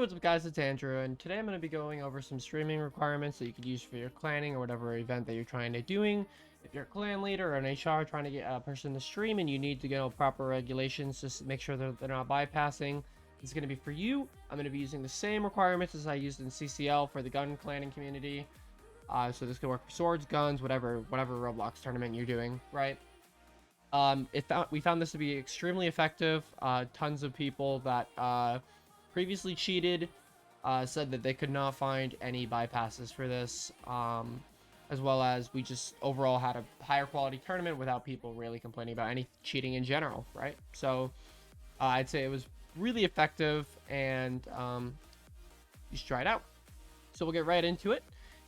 What's up guys, it's Andrew, and today I'm going to be going over some streaming requirements that you could use for your clanning or whatever event that you're trying to doing. If you're a clan leader or an HR trying to get a person to stream and you need to get proper regulations, just make sure that they're not bypassing. It's going to be for you. I'm going to be using the same requirements as I used in CCL for the gun clanning community. So this could work for swords, guns, whatever Roblox tournament you're doing, right? We found this to be extremely effective. Tons of people that previously cheated said that they could not find any bypasses for this, as well as we just overall had a higher quality tournament without people really complaining about any cheating in general, right? So I'd say it was really effective, and you should try it out. So we'll get right into it.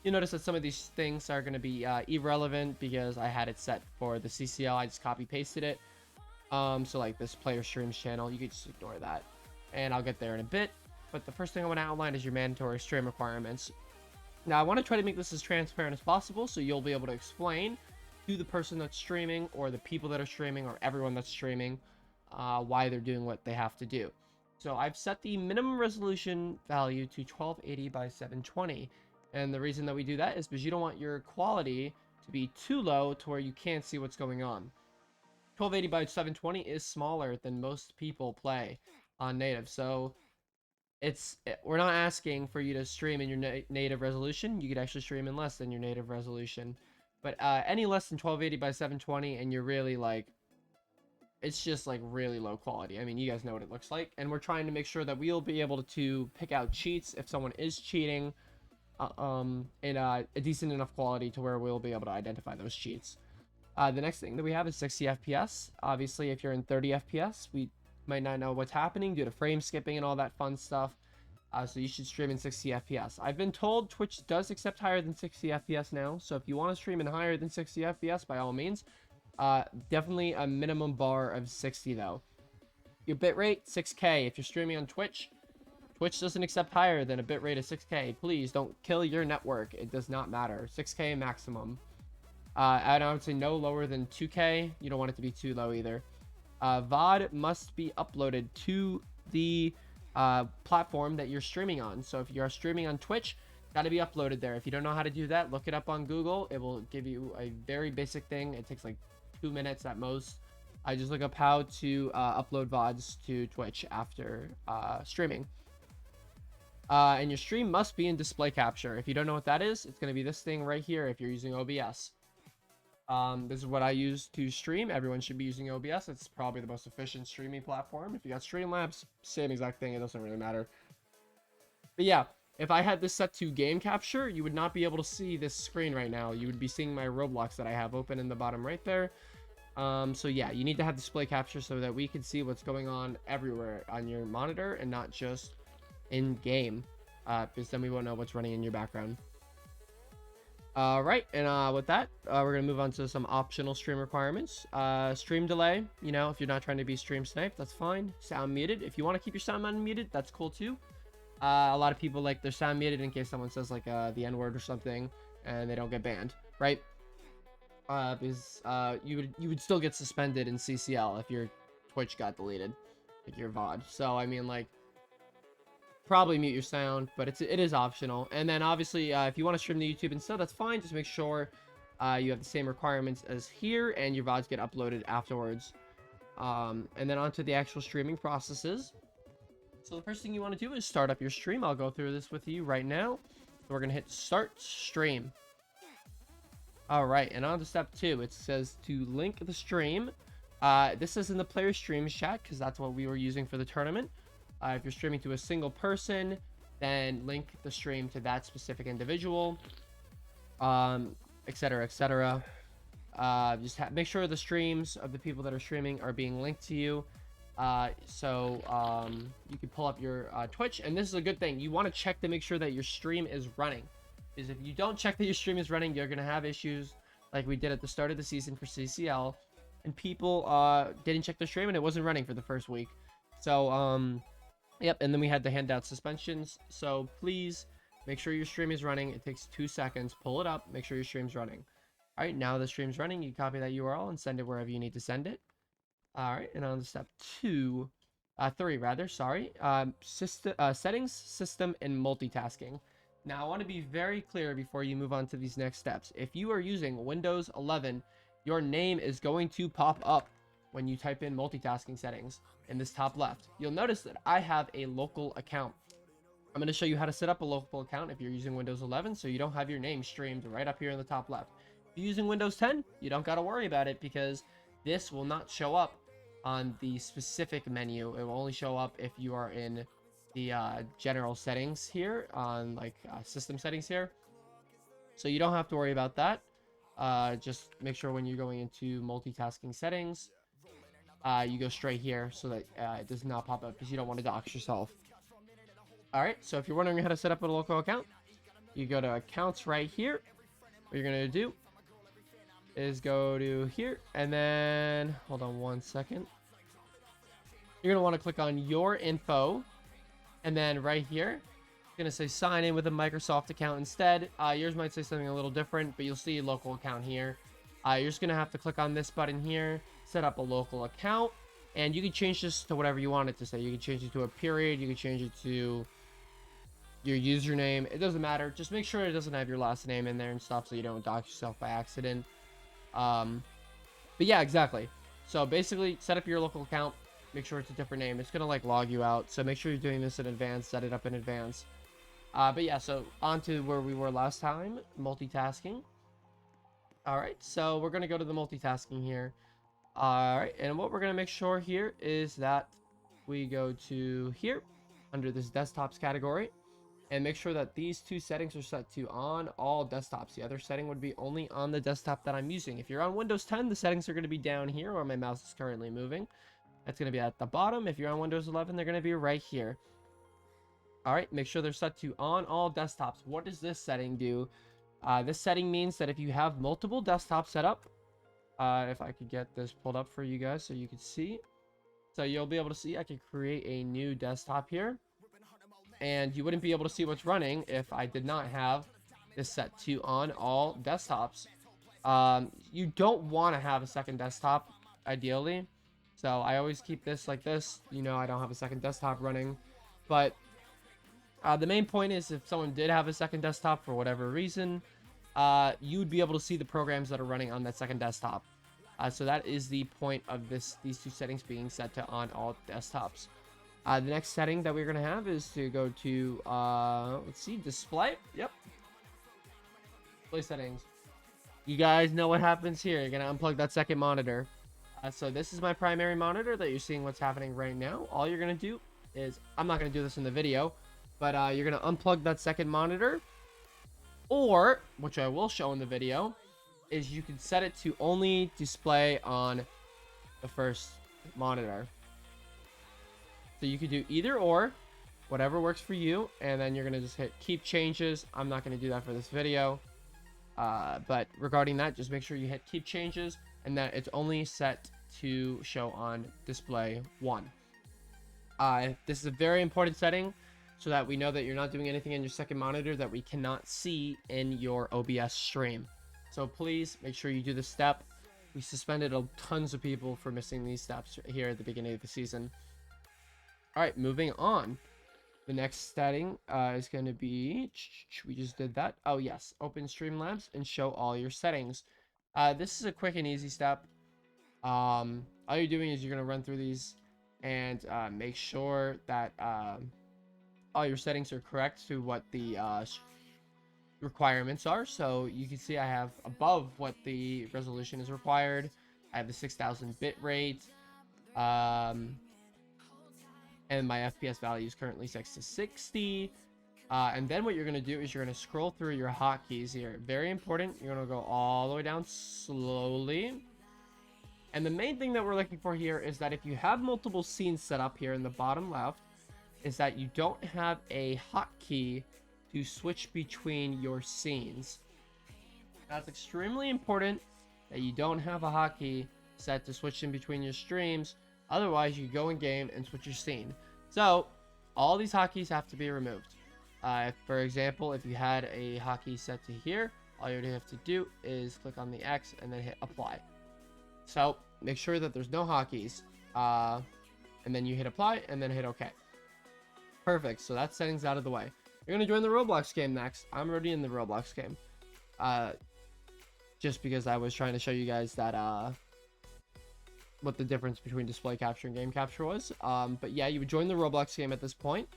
You'll notice that some of these things are going to be irrelevant because I had it set for the CCL. I just copy pasted it. So like this player streams channel, you could just ignore that, and I'll get there in a bit. But the first thing I want to outline is your mandatory stream requirements. Now I want to try to make this as transparent as possible, so you'll be able to explain to the person that's streaming, or the people that are streaming, or everyone that's streaming, why they're doing what they have to do. So I've set the minimum resolution value to 1280 by 720. And the reason that we do that is because you don't want your quality to be too low to where you can't see what's going on. 1280 by 720 is smaller than most people play on native. So we're not asking for you to stream in your native resolution. You could actually stream in less than your native resolution. But any less than 1280 by 720 and you're really like, it's just like really low quality. I mean, you guys know what it looks like. And we're trying to make sure that we'll be able to pick out cheats if someone is cheating in a decent enough quality to where we'll be able to identify those cheats. The next thing that we have is 60 FPS. Obviously, if you're in 30 FPS, we might not know what's happening due to frame skipping and all that fun stuff. So you should stream in 60 FPS. I've been told Twitch does accept higher than 60 FPS now. So if you want to stream in higher than 60 FPS, by all means, definitely a minimum bar of 60 though. Your bitrate, 6K. If you're streaming on Twitch, Twitch doesn't accept higher than a bitrate of 6K. Please don't kill your network. It does not matter. 6K maximum. And I would say no lower than 2K. You don't want it to be too low either. VOD must be uploaded to the platform that you're streaming on. So if you're streaming on Twitch, it's got to be uploaded there. If you don't know how to do that, look it up on Google. It will give you a very basic thing. It takes like 2 minutes at most. I just look up how to upload VODs to Twitch after streaming. And your stream must be in display capture. If you don't know what that is, it's going to be this thing right here if you're using OBS. This is what I use to stream. Everyone should be using OBS. It's probably the most efficient streaming platform. If you got Streamlabs, same exact thing. It doesn't really matter. But yeah, if I had this set to game capture, you would not be able to see this screen right now. You would be seeing my Roblox that I have open in the bottom right there. So yeah, you need to have display capture so that we can see what's going on everywhere on your monitor and not just in game, because then we won't know what's running in your background. Right, and with that, we're gonna move on to some optional stream requirements. Stream delay, you know, if you're not trying to be stream sniped, that's fine. Sound muted. If you want to keep your sound unmuted, that's cool too. A lot of people like their sound muted in case someone says like the N-word or something and they don't get banned, right? Because you would still get suspended in CCL if your Twitch got deleted, like your VOD. So I mean, like, probably mute your sound, but it is optional. And then obviously, if you want to stream to YouTube instead, that's fine. Just make sure you have the same requirements as here, and your VODs get uploaded afterwards. And then onto the actual streaming processes. So the first thing you want to do is start up your stream. I'll go through this with you right now. So we're gonna hit start stream. All right, and on to step 2, it says to link the stream. This is in the player streams chat because that's what we were using for the tournament. If you're streaming to a single person, then link the stream to that specific individual, etc., etc. Just make sure the streams of the people that are streaming are being linked to you. So you can pull up your Twitch, and this is a good thing. You want to check to make sure that your stream is running, because if you don't check that your stream is running, you're gonna have issues like we did at the start of the season for CCL, and people didn't check their stream and it wasn't running for the first week. So yep, and then we had to hand out suspensions. So please make sure your stream is running. It takes 2 seconds. Pull it up. Make sure your stream's running. All right, now the stream's running. You copy that URL and send it wherever you need to send it. All right, and on to step 2. Three rather, sorry. Settings, system, and multitasking. Now, I want to be very clear before you move on to these next steps. If you are using Windows 11, your name is going to pop up when you type in multitasking settings in this top left. You'll notice that I have a local account. I'm going to show you how to set up a local account if you're using Windows 11, so you don't have your name streamed right up here in the top left. If you're using Windows 10, you don't got to worry about it because this will not show up on the specific menu. It will only show up if you are in the general settings here on like system settings here. So you don't have to worry about that. Just make sure when you're going into multitasking settings, you go straight here so that it does not pop up because you don't want to dox yourself. All right, so if you're wondering how to set up a local account, you go to accounts right here. What you're gonna do is go to here, and then hold on one second. You're gonna want to click on your info, and then right here, it's gonna say sign in with a Microsoft account instead. Yours might say something a little different, but you'll see a local account here. You're just gonna have to click on this button here, set up a local account, and you can change this to whatever you want it to say. You can change it to a period, you can change it to your username. It doesn't matter. Just make sure it doesn't have your last name in there and stuff so you don't dox yourself by accident. But yeah, exactly. So basically, set up your local account. Make sure it's a different name. It's gonna like log you out. So make sure you're doing this in advance. Set it up in advance. But yeah, so on to where we were last time. Multitasking. All right, so we're gonna go to the multitasking here. All right, and what we're gonna make sure here is that we go to here under this desktops category and make sure that these two settings are set to on all desktops. The other setting would be only on the desktop that I'm using. If you're on Windows 10, the settings are going to be down here where my mouse is currently moving. That's going to be at the bottom. If you're on Windows 11, they're going to be right here. All right, make sure they're set to on all desktops. What does this setting do? This setting means that if you have multiple desktops set up, if I could get this pulled up for you guys so you can see. So you'll be able to see I can create a new desktop here. And you wouldn't be able to see what's running if I did not have this set to on all desktops. You don't want to have a second desktop, ideally. So I always keep this like this. You know, I don't have a second desktop running. But the main point is if someone did have a second desktop for whatever reason, you'd be able to see the programs that are running on that second desktop. So that is the point of these two settings being set to on all desktops. The next setting that we're going to have is to go to, let's see, display. Yep. Display settings. You guys know what happens here. You're going to unplug that second monitor. So this is my primary monitor that you're seeing what's happening right now. All you're going to do is, I'm not going to do this in the video, but you're going to unplug that second monitor. Or, which I will show in the video, is you can set it to only display on the first monitor. So you could do either or, whatever works for you, and then you're going to just hit keep changes. I'm not going to do that for this video, but regarding that, just make sure you hit keep changes and that it's only set to show on display 1. This is a very important setting so that we know that you're not doing anything in your second monitor that we cannot see in your OBS stream. So please make sure you do this step. We suspended tons of people for missing these steps here at the beginning of the season. All right, moving on. The next setting is going to be, we just did that. Oh yes, open Streamlabs and show all your settings. This is a quick and easy step. All you're doing is you're going to run through these and make sure that all your settings are correct to what the requirements are. So you can see I have above what the resolution is required. I have the 6000 bit rate. And my FPS value is currently set to 60. And then what you're going to do is you're going to scroll through your hotkeys here. Very important. You're going to go all the way down slowly. And the main thing that we're looking for here is that if you have multiple scenes set up here in the bottom left, is that you don't have a hotkey to switch between your scenes. That's extremely important that you don't have a hotkey set to switch in between your streams. Otherwise, you go in game and switch your scene. So, all these hotkeys have to be removed. For example, if you had a hotkey set to here, all you would have to do is click on the X and then hit apply. So, make sure that there's no hotkeys. and then you hit apply, and then hit OK. Perfect. So that settings out of the way. You're gonna join the Roblox game next. I'm already in the Roblox game. Just because I was trying to show you guys that what the difference between display capture and game capture was. But yeah, you would join the Roblox game at this point,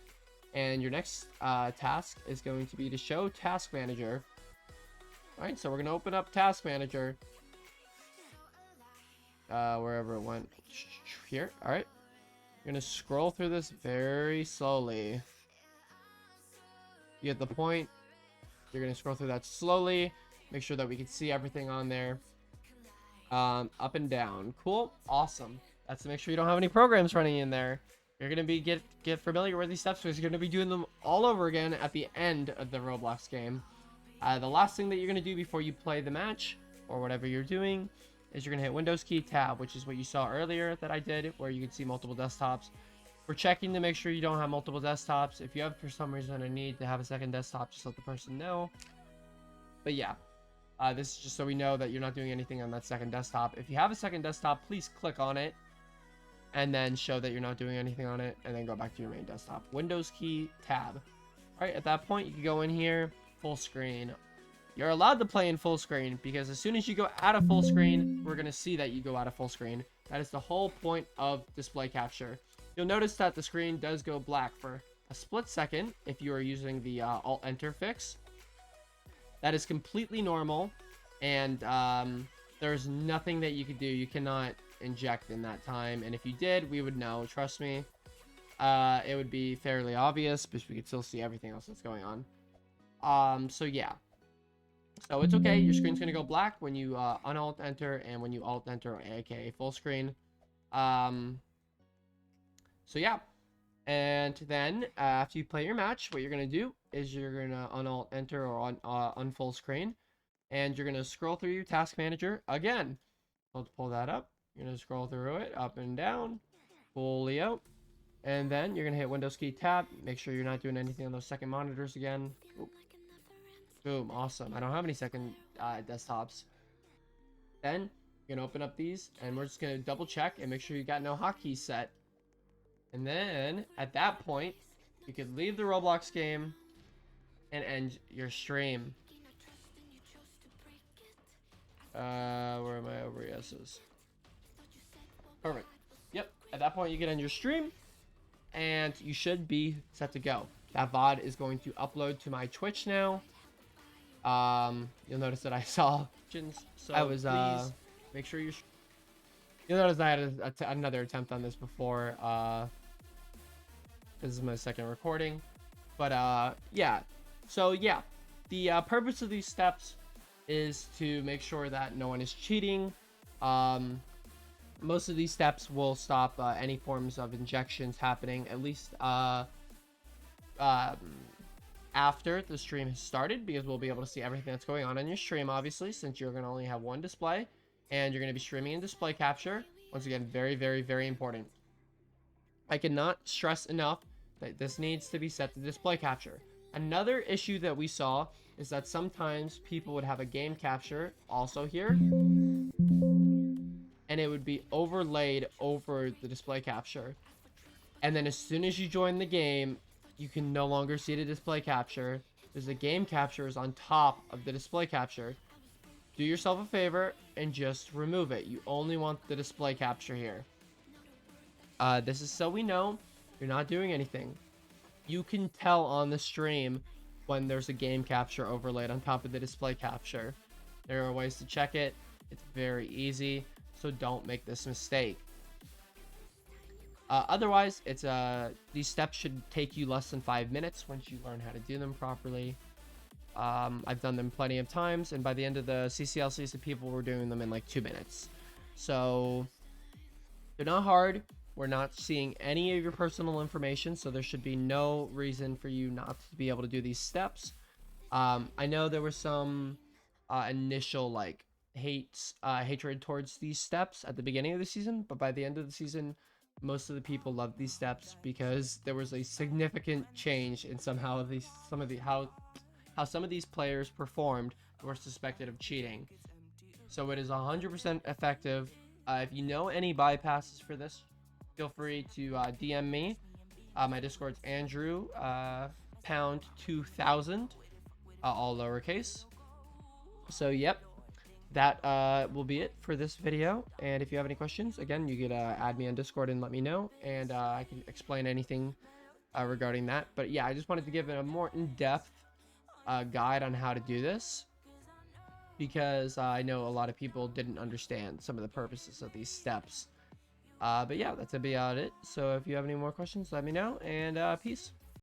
and your next task is going to be to show Task Manager. All right, so we're gonna open up Task Manager. Wherever it went, here. All right, you're gonna scroll through this very slowly. You get the point. You're gonna scroll through that slowly. Make sure that we can see everything on there. Up and down. Cool. Awesome. That's to make sure you don't have any programs running in there. You're gonna be get familiar with these steps because you're gonna be doing them all over again at the end of the Roblox game. The last thing that you're gonna do before you play the match or whatever you're doing is you're gonna hit Windows key tab, which is what you saw earlier that I did, where you can see multiple desktops. We're checking to make sure you don't have multiple desktops. If you have for some reason a need to have a second desktop, just let the person know. But yeah, this is just so we know that you're not doing anything on that second desktop. If you have a second desktop, please click on it and then show that you're not doing anything on it, and then go back to your main desktop. Windows key tab. All right, at that point you can go in here, full screen. You're allowed to play in full screen because as soon as you go out of full screen, we're gonna see that you go out of full screen. That is the whole point of display capture. You'll notice that the screen does go black for a split second if you are using the Alt-Enter fix. That is completely normal, and there's nothing that you could do. You cannot inject in that time, and if you did, we would know. Trust me. It would be fairly obvious, but we could still see everything else that's going on. So yeah. So it's okay. Your screen's going to go black when you un-Alt-Enter and when you Alt-Enter, aka full screen. So yeah, and then after you play your match, what you're gonna do is you're gonna un-Alt-Enter or on full screen, and you're gonna scroll through your Task Manager again. Let's pull that up. You're gonna scroll through it up and down, fully out, and then you're gonna hit Windows key tab. Make sure you're not doing anything on those second monitors again. Oop. Boom, awesome. I don't have any second desktops. Then you're gonna open up these, and we're just gonna double check and make sure you got no hotkeys set. And then, at that point, you could leave the Roblox game and end your stream. Where are my OBSs? Perfect. Yep, at that point you can end your stream, and you should be set to go. That VOD is going to upload to my Twitch now. You'll notice that I saw... So I was, make sure you're... You'll notice I had another attempt on this before. This is my second recording. But, yeah. So, yeah. The purpose of these steps is to make sure that no one is cheating. Most of these steps will stop any forms of injections happening, at least after the stream has started, because we'll be able to see everything that's going on your stream, obviously, since you're going to only have one display. And you're going to be streaming in display capture. Once again, very, very, very important. I cannot stress enough that this needs to be set to display capture. Another issue that we saw is that sometimes people would have a game capture also here, and it would be overlaid over the display capture. And then as soon as you join the game, you can no longer see the display capture. There's a game capture is on top of the display capture. Do yourself a favor and just remove it. You only want the display capture here. This is so we know you're not doing anything. You can tell on the stream when there's a game capture overlaid on top of the display capture. There are ways to check it. It's very easy, so don't make this mistake. Otherwise, these steps should take you less than 5 minutes once you learn how to do them properly. I've done them plenty of times, and by the end of the CCL season, people were doing them in like 2 minutes. So they're not hard. We're not seeing any of your personal information, so there should be no reason for you not to be able to do these steps. I know there was some initial like hatred towards these steps at the beginning of the season, but by the end of the season, most of the people loved these steps because there was a significant change in how some of these players performed who were suspected of cheating. So it is 100% effective. If you know any bypasses for this, feel free to DM me. My Discord's Andrew pound 2000, all lowercase. So yep, that will be it for this video. And if you have any questions, again, you could add me on Discord and let me know, and I can explain anything regarding that. But yeah, I just wanted to give it a more in-depth guide on how to do this, because I know a lot of people didn't understand some of the purposes of these steps. But yeah, that's about it. So if you have any more questions, let me know, and peace.